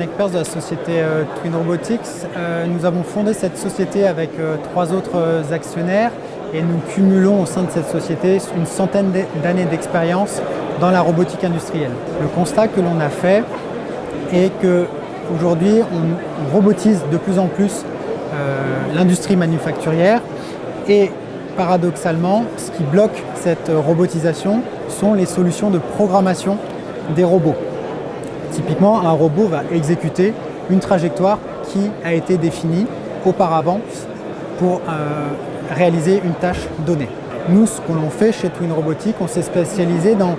Frédéric Perse de la société Twin Robotics. Nous avons fondé cette société avec 3 autres actionnaires et nous cumulons au sein de cette société une centaine d'années d'expérience dans la robotique industrielle. Le constat que l'on a fait est qu'aujourd'hui on robotise de plus en plus l'industrie manufacturière et paradoxalement, ce qui bloque cette robotisation sont les solutions de programmation des robots. Typiquement, un robot va exécuter une trajectoire qui a été définie auparavant pour réaliser une tâche donnée. Nous, ce que l'on fait chez Twin Robotics, on s'est spécialisé dans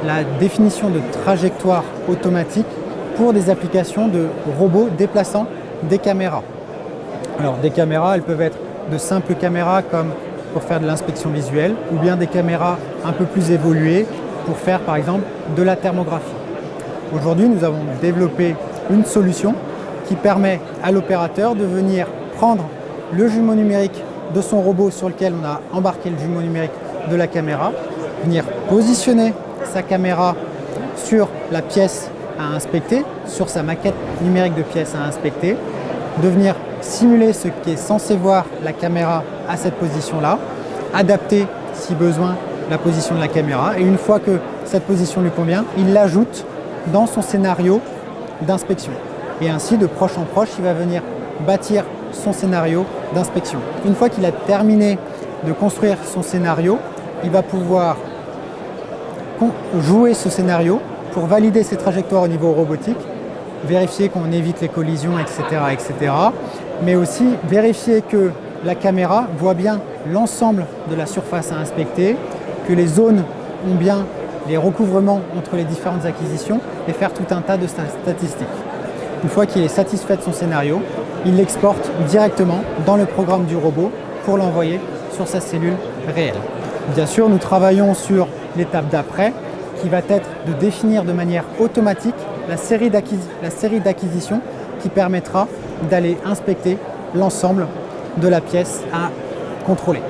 la définition de trajectoires automatiques pour des applications de robots déplaçant des caméras. Alors, des caméras, elles peuvent être de simples caméras comme pour faire de l'inspection visuelle ou bien des caméras un peu plus évoluées pour faire par exemple de la thermographie. Aujourd'hui, nous avons développé une solution qui permet à l'opérateur de venir prendre le jumeau numérique de son robot sur lequel on a embarqué le jumeau numérique de la caméra, venir positionner sa caméra sur la pièce à inspecter, sur sa maquette numérique de pièce à inspecter, de venir simuler ce qui est censé voir la caméra à cette position-là, adapter si besoin la position de la caméra et une fois que cette position lui convient, il l'ajoute dans son scénario d'inspection. Et ainsi, de proche en proche, il va venir bâtir son scénario d'inspection. Une fois qu'il a terminé de construire son scénario, il va pouvoir jouer ce scénario pour valider ses trajectoires au niveau robotique, vérifier qu'on évite les collisions, etc., mais aussi vérifier que la caméra voit bien l'ensemble de la surface à inspecter, que les zones ont bien les recouvrements entre les différentes acquisitions et faire tout un tas de statistiques. Une fois qu'il est satisfait de son scénario, il l'exporte directement dans le programme du robot pour l'envoyer sur sa cellule réelle. Bien sûr, nous travaillons sur l'étape d'après qui va être de définir de manière automatique la série d'acquisitions qui permettra d'aller inspecter l'ensemble de la pièce à contrôler.